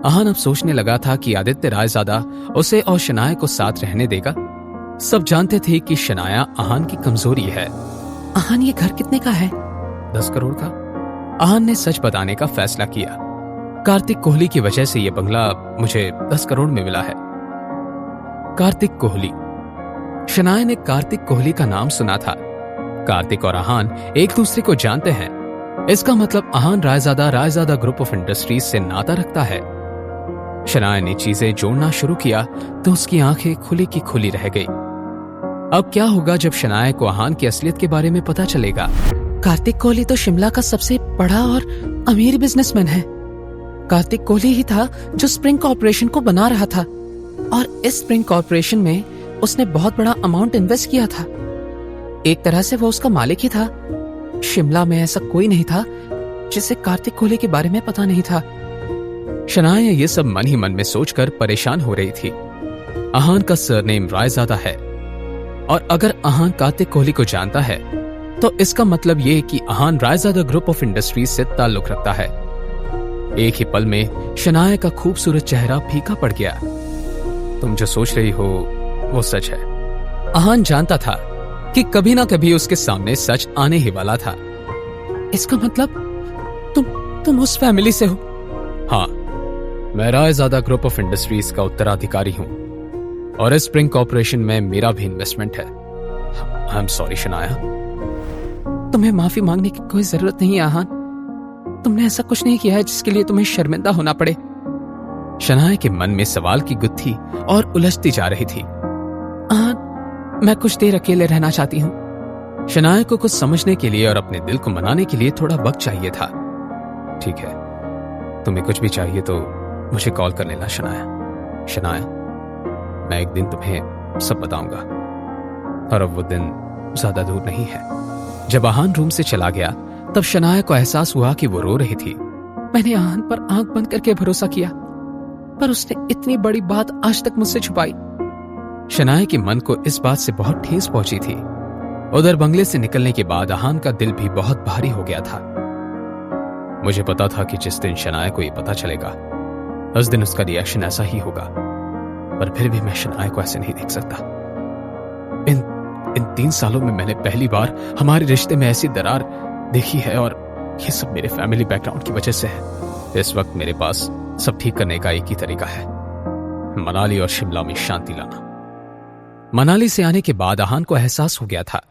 अहान अब सोचने लगा था कि आदित्य रायजादा उसे और शनाया को साथ रहने देगा। सब जानते थे कि शनाया अहान की कमजोरी है। अहान, ये घर कितने का है? 10 करोड़ का। अहान ने सच बताने का फैसला किया। कार्तिक कोहली की वजह से यह बंगला मुझे 10 करोड़ में मिला है। कार्तिक कोहली। शनाया ने कार्तिक कोहली का नाम सुना था। कार्तिक और अहान एक दूसरे को जानते हैं। इसका मतलब Ahaan Raizada group of industries से नाता रखता है। शनाया ने चीजें जोड़ना शुरू किया तो उसकी आंखें खुली की खुली रह गई। अब क्या होगा जब शनाया को अहान की असलियत के बारे में पता चलेगा? कार्तिक कोहली तो शिमला का सबसे बड़ा और अमीर बिजनेसमैन है। कार्तिक कोहली ही था जो स्प्रिंग कॉर्पोरेशन को बना रहा था, और इस स्प्रिंग कॉर्पोरेशन में उसने बहुत बड़ा अमाउंट इन्वेस्ट किया था। एक तरह से वो उसका मालिक ही था। शिमला में ऐसा कोई नहीं था जिसे कार्तिक कोहली के बारे में पता नहीं था। शनाया ये सब मन ही मन में सोचकर परेशान हो रही थी। अहान का सरनेम रायजादा है, और अगर अहान कार्तिक कोहली को जानता है तो इसका मतलब ये कि Ahaan Raizada group of industries से ताल्लुक रखता है। एक ही पल में शनाया का खूबसूरत चेहरा फीका पड़ गया। तुम जो सोच रही हो वो सच है। अहान जानता था कि कभी ना कभी उसके सामने सच आने ही वाला था। इसका मतलब तुम उस फैमिली से हो? हाँ, मैं रायजादा ग्रुप ऑफ इंडस्ट्रीज का उत्तराधिकारी हूं, और इस स्प्रिंग कॉर्पोरेशन में मेरा भी इन्वेस्टमेंट है। I am sorry Shanaya. तुम्हें माफी मांगने की कोई जरूरत नहीं है अहान। तुमने ऐसा कुछ नहीं किया है जिसके लिए तुम्हें शर्मिंदा होना पड़े। शनाया के मन में सवाल की गुत्थी और उलझती जा रही थी। अहान, मैं कुछ देर अकेले रहना चाहती हूं। शनाया को कुछ समझने के लिए और अपने दिल को मनाने के लिए थोड़ा वक्त चाहिए था। ठीक है, तुम्हें कुछ भी चाहिए तो मुझे कॉल कर लेना शनाया। शनाया, मैं एक दिन तुम्हें सब बताऊंगा, और अब वो दिन ज्यादा दूर नहीं है। जब अहान रूम से चला गया तब शनाया को एहसास हुआ कि वो रो रही थी। मैंने अहान पर आंख बंद करके भरोसा किया, पर उसने इतनी बड़ी बात आज तक मुझसे छुपाई। शनाया के मन को इस बात से बहुत ठेस पहुंची थी। उधर बंगले से निकलने के बाद अहान का दिल भी बहुत भारी हो गया था। मुझे पता था कि जिस दिन शनाया को ये पता चलेगा उस दिन उसका रिएक्शन ऐसा ही होगा, पर फिर भी मैं शनाया को ऐसे नहीं देख सकता। इन 3 सालों में मैंने पहली बार हमारे रिश्ते में ऐसी दरार देखी है, और ये सब मेरे फैमिली बैकग्राउंड की वजह से है। इस वक्त मेरे पास सब ठीक करने का एक ही तरीका है, मनाली और शिमला में शांति लाना। मनाली से आने के बाद अहान को एहसास हो गया था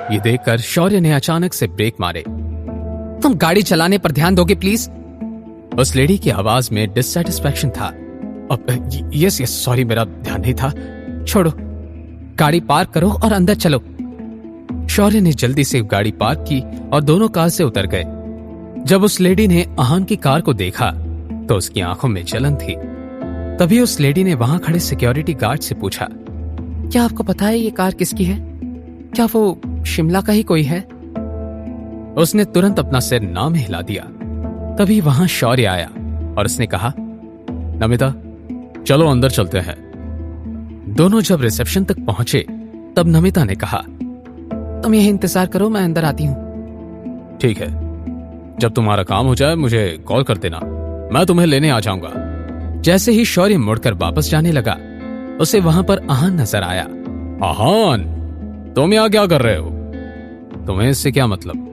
ये देखकर शौर्य ने अचानक से ब्रेक मारे। तुम गाड़ी चलाने पर ध्यान दोगे प्लीज? उस लेडी की आवाज में डिससैटिस्फैक्शन था। अब यस सॉरी, मेरा ध्यान नहीं था। छोड़ो, गाड़ी पार्क करो और अंदर चलो। शौर्य ने जल्दी से गाड़ी पार्क की और दोनों कार से उतर गए। जब उस लेडी ने अहान की कार को देखा तो उसकी आंखों में जलन थी। तभी उस लेडी ने वहां खड़े सिक्योरिटी गार्ड से पूछा, क्या आपको पता है ये कार किसकी है? क्या वो शिमला का ही कोई है? उसने तुरंत अपना सिर ना में हिला दिया। तभी वहां शौर्य आया और उसने कहा, नमिता चलो अंदर चलते हैं। दोनों जब रिसेप्शन तक पहुंचे तब नमिता ने कहा, तुम यहीं इंतजार करो, मैं अंदर आती हूं। ठीक है। जब तुम्हारा काम हो जाए मुझे कॉल कर देना, मैं तुम्हें लेने आ जाऊंगा। जैसे ही शौर्य मुड़कर वापस जाने लगा, उसे वहां पर आहान नजर आया। आहान, तुम यहाँ क्या कर रहे हो? तुम्हें इससे क्या मतलब?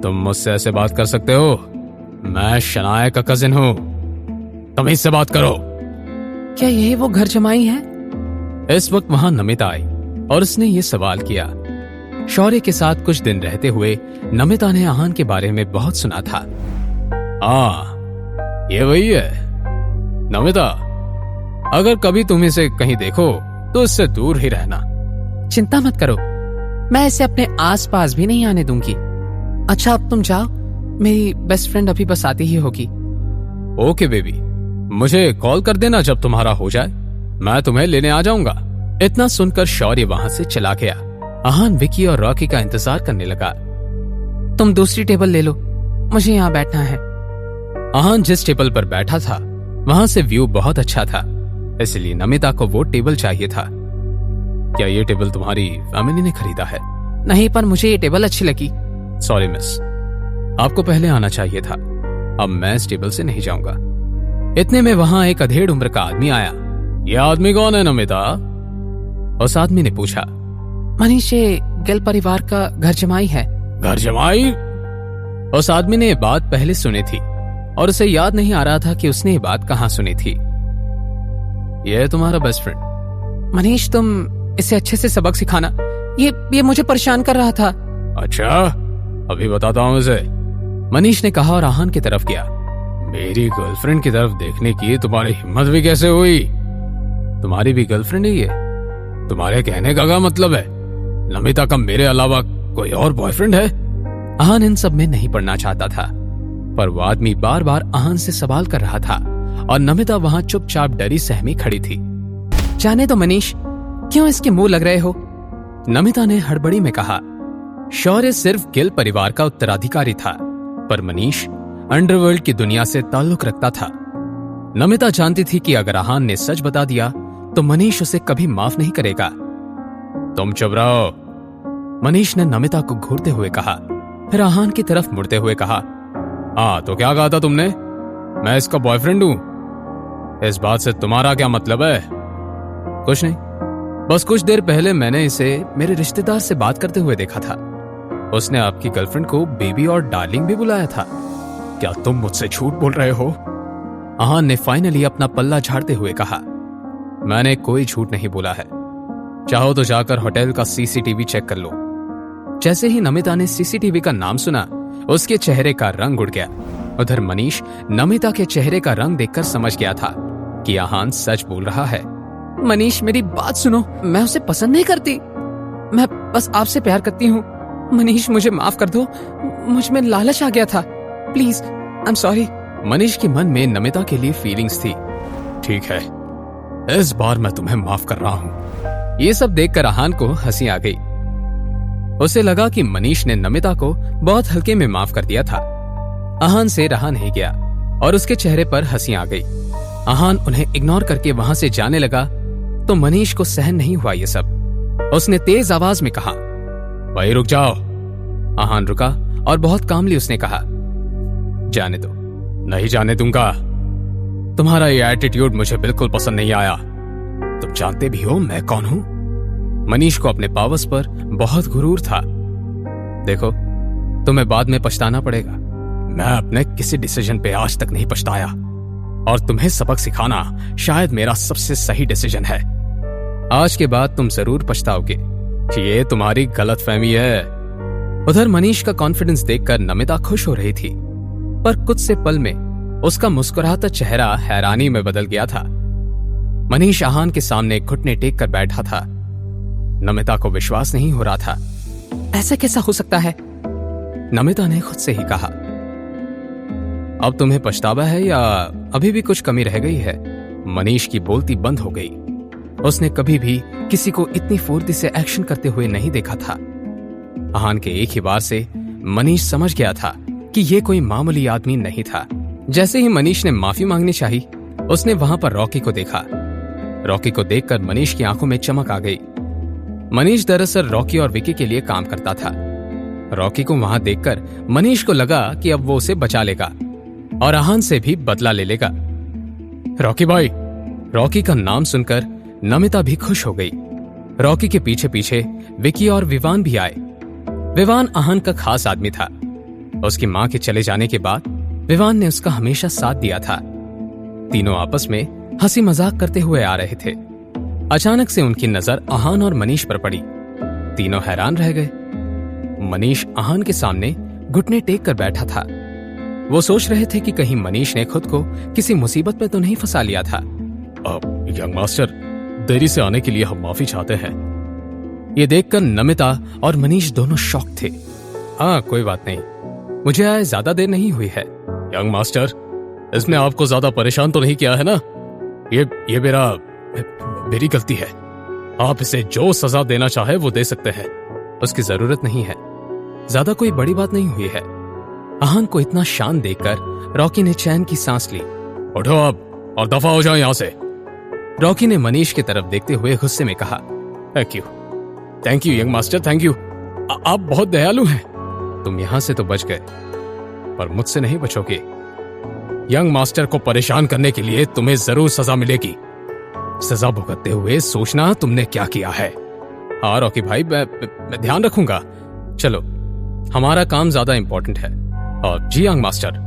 तुम मुझसे ऐसे बात कर सकते हो? मैं शनाया का कजिन हूं, तुम इससे बात करो। क्या यही वो घर जमाई है? इस वक्त वहां नमिता आई और उसने ये सवाल किया। शौर्य के साथ कुछ दिन रहते हुए नमिता ने आहान के बारे में बहुत सुना था। ये वही है नमिता, अगर कभी तुम इसे कहीं देखो तो इससे दूर ही रहना। चिंता मत करो, मैं इसे अपने आसपास भी नहीं आने दूंगी। अच्छा अब तुम जाओ, मेरी बेस्ट फ्रेंड अभी बस आती ही होगी। ओके बेबी, मुझे कॉल कर देना जब तुम्हारा हो जाए, मैं तुम्हें लेने आ जाऊंगा। इतना सुनकर शौर्य वहां से चला गया। आहान विकी और रॉकी का इंतजार करने लगा। तुम दूसरी टेबल ले लो, मुझे यहाँ बैठना है। आहान जिस टेबल पर बैठा था वहां से व्यू बहुत अच्छा था, इसलिए नमिता को वो टेबल चाहिए था। क्या ये टेबल तुम्हारी फैमिली ने खरीदा है? नहीं, पर मुझे ये टेबल अच्छी लगी। सॉरी मिस, आपको पहले आना चाहिए था। अब मैं इस टेबल से नहीं जाऊंगा। इतने में वहां एक अधेड़ उम्र का आदमी आया। यह आदमी कौन है नमिता? उस आदमी ने पूछा। मनीष, ये गिल परिवार का घर जमाई है। घर जमाई? उस आदमी ने ये बात पहले सुनी थी और उसे याद नहीं आ रहा था कि उसने ये बात कहां सुनी थी। यह है तुम्हारा बेस्ट फ्रेंड। मनीष, तुम इसे अच्छे से सबक सिखाना, ये मुझे परेशान कर रहा था। अच्छा, अभी बताता हूं इसे, मनीष ने कहा और आहान की तरफ गया। मेरी गर्लफ्रेंड की तरफ देखने की तुम्हारी हिम्मत भी कैसे हुई? तुम्हारी भी गर्लफ्रेंड ही है? तुम्हारे कहने का क्या मतलब है? नमिता का मेरे अलावा कोई और बॉयफ्रेंड है? आहान इन सब में नहीं पड़ना चाहता था, पर वो आदमी बार बार आहान से सवाल कर रहा था और नमिता वहां चुपचाप डरी सहमी खड़ी थी। जाने दो मनीष, क्यों इसके मुंह लग रहे हो? नमिता ने हड़बड़ी में कहा। शौर्य सिर्फ गिल परिवार का उत्तराधिकारी था, पर मनीष अंडरवर्ल्ड की दुनिया से ताल्लुक रखता था। नमिता जानती थी कि अगर आहान ने सच बता दिया तो मनीष उसे कभी माफ नहीं करेगा। तुम चुप रहो, मनीष ने नमिता को घूरते हुए कहा, फिर आहान की तरफ मुड़ते हुए कहा। तो क्या कहा था तुमने? मैं इसका बॉयफ्रेंड हूं? इस बात से तुम्हारा क्या मतलब है? कुछ नहीं, बस कुछ देर पहले मैंने इसे मेरे रिश्तेदार से बात करते हुए देखा था। उसने आपकी गर्लफ्रेंड को बेबी और डार्लिंग भी बुलाया था। क्या तुम मुझसे झूठ बोल रहे हो? आहान ने फाइनली अपना पल्ला झाड़ते हुए कहा। मैंने कोई झूठ नहीं बोला है, चाहो तो जाकर होटल का सीसीटीवी चेक कर लो। जैसे ही नमिता ने सीसीटीवी का नाम सुना, उसके चेहरे का रंग उड़ गया। उधर मनीष नमिता के चेहरे का रंग देखकर समझ गया था कि आहान सच बोल रहा है। मनीष, मेरी बात सुनो, मैं उसे पसंद नहीं करती, मैं बस आपसे प्यार करती हूँ। मनीष, मुझे माफ कर दो, मुझ में लालच आ गया था, please, I am sorry. Manish के मन में नमिता के लिए फीलिंग्स थी। ठीक है, इस बार मैं तुम्हें माफ कर रहा हूँ। ये सब देखकर आहान को हंसी आ गई। उसे लगा कि मनीष ने नमिता को बहुत हल्के में माफ कर दिया था। आहान से रहा नहीं गया और उसके चेहरे पर हंसी आ गई। आहान उन्हें इग्नोर करके वहां से जाने लगा तो मनीष को सहन नहीं हुआ ये सब। उसने तेज आवाज में कहा, भाई रुक जाओ। आहान रुका और बहुत कामली उसने कहा, जाने दो। नहीं जाने दूंगा, तुम्हारा ये एटीट्यूड मुझे बिल्कुल पसंद नहीं आया। तुम जानते भी हो मैं कौन हूं। मनीष को अपने पावर्स पर बहुत गुरूर था। देखो, तुम्हें बाद में पछताना पड़ेगा। मैं अपने किसी डिसीजन पे आज तक नहीं पछताया और तुम्हें सबक सिखाना शायद मेरा सबसे सही डिसीजन है। आज के बाद तुम जरूर पछताओगे कि ये तुम्हारी गलतफहमी है। उधर मनीष का कॉन्फिडेंस देखकर नमिता खुश हो रही थी, पर कुछ से पल में उसका मुस्कुराता चेहरा हैरानी में बदल गया था। मनीष आहान के सामने घुटने टेक कर बैठा था। नमिता को विश्वास नहीं हो रहा था। ऐसा कैसा हो सकता है? नमिता ने खुद से ही कहा। अब तुम्हें पछतावा है या अभी भी कुछ कमी रह गई है? मनीष की बोलती बंद हो गई। उसने कभी भी किसी को इतनी फुर्ती से एक्शन करते हुए नहीं देखा था। आहान के एक ही बार से मनीष समझ गया था कि यह कोई मामूली आदमी नहीं था। जैसे ही मनीष ने माफी मांगनी चाही, उसने वहां पर रॉकी को देखा। रॉकी को देखकर मनीष की आंखों में चमक आ गई। मनीष दरअसल रॉकी और विकी के लिए काम करता था। रॉकी को वहां देखकर मनीष को लगा कि अब वो उसे बचा लेगा और आहान से भी बदला ले लेगा। रॉकी भाई। रॉकी का नाम सुनकर नमिता भी खुश हो गई। रॉकी के पीछे पीछे विकी और विवान भी आए। विवान आहान का खास आदमी था। उसकी मां के चले जाने के बाद विवान ने उसका हमेशा साथ दिया था। तीनों आपस में हंसी मजाक करते हुए आ रहे थे। अचानक से उनकी नजर आहान और मनीष पर पड़ी। तीनों हैरान रह गए। मनीष आहान के सामने घुटने टेक कर बैठा था। वो सोच रहे थे कि कहीं मनीष ने खुद को किसी मुसीबत में तो नहीं फंसा लिया था। यंग मास्टर, देरी से आने के लिए हम माफी चाहते हैं। ये देखकर नमिता और मनीष दोनों शॉक थे। हाँ, कोई बात नहीं, मुझे आए ज्यादा देर नहीं हुई है। यंग मास्टर, इसमें आपको ज्यादा परेशान तो नहीं किया है ना? ये मेरी गलती है। आप इसे जो सजा देना चाहे वो दे सकते हैं। उसकी जरूरत नहीं है, ज्यादा कोई बड़ी बात नहीं हुई है। आहान को इतना शांत देखकर रॉकी ने चैन की सांस ली। उठो आप और दफा हो जाओ यहां से। रॉकी ने मनीष की तरफ देखते हुए गुस्से में कहा। Thank you young master, thank you. आप बहुत दयालु हैं। तुम यहां से तो बच गए, पर मुझसे नहीं बचोगे। यंग मास्टर को परेशान करने के लिए तुम्हें जरूर सजा मिलेगी। सजा भुगतते हुए सोचना तुमने क्या किया है। हाँ रॉकी भाई, मैं ध्यान रखूंगा। चलो, हमारा काम ज्यादा इंपॉर्टेंट है। और जी यंग मास्टर।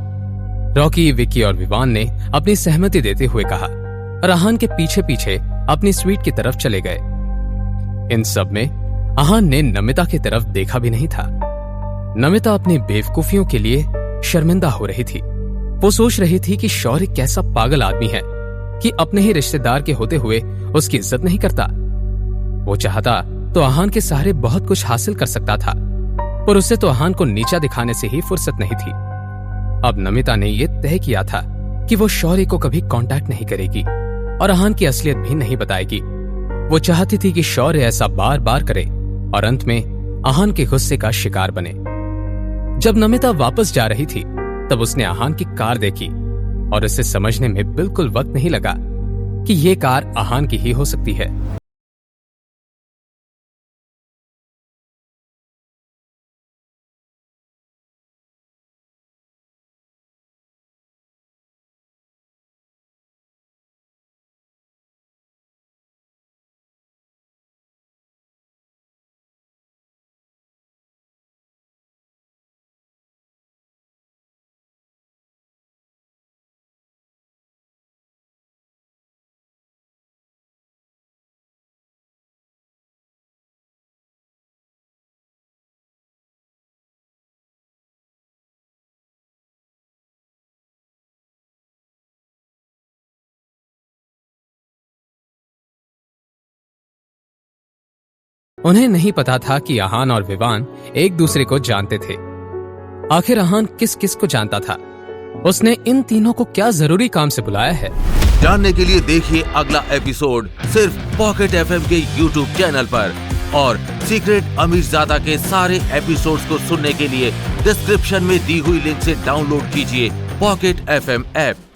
रॉकी, विकी और विवान ने अपनी सहमति देते हुए कहा और आहान के पीछे पीछे अपनी स्वीट की तरफ चले गए। इन सब में आहान ने नमिता की तरफ देखा भी नहीं था। नमिता अपनी बेवकूफियों के लिए शर्मिंदा हो रही थी। वो सोच रही थी कि शौर्य कैसा पागल आदमी है कि अपने ही रिश्तेदार के होते हुए उसकी इज्जत नहीं करता। वो चाहता तो आहान के सहारे बहुत कुछ हासिल कर सकता था, पर उसे तो आहान को नीचा दिखाने से ही फुर्सत नहीं थी। अब नमिता ने यह तय किया था कि वो शौर्य को कभी कांटेक्ट नहीं करेगी और आहान की असलियत भी नहीं बताएगी। वो चाहती थी कि शौर्य ऐसा बार बार करे और अंत में आहान के गुस्से का शिकार बने। जब नमिता वापस जा रही थी तब उसने आहान की कार देखी और इसे समझने में बिल्कुल वक्त नहीं लगा कि ये कार आहान की ही हो सकती है। उन्हें नहीं पता था कि आहान और विवान एक दूसरे को जानते थे। आखिर आहान किस किस को जानता था? उसने इन तीनों को क्या जरूरी काम से बुलाया है? जानने के लिए देखिए अगला एपिसोड सिर्फ पॉकेट एफएम के YouTube चैनल पर। और सीक्रेट अमीरजादा के सारे एपिसोड्स को सुनने के लिए डिस्क्रिप्शन में दी हुई लिंक से डाउनलोड कीजिए पॉकेट एफएम ऐप।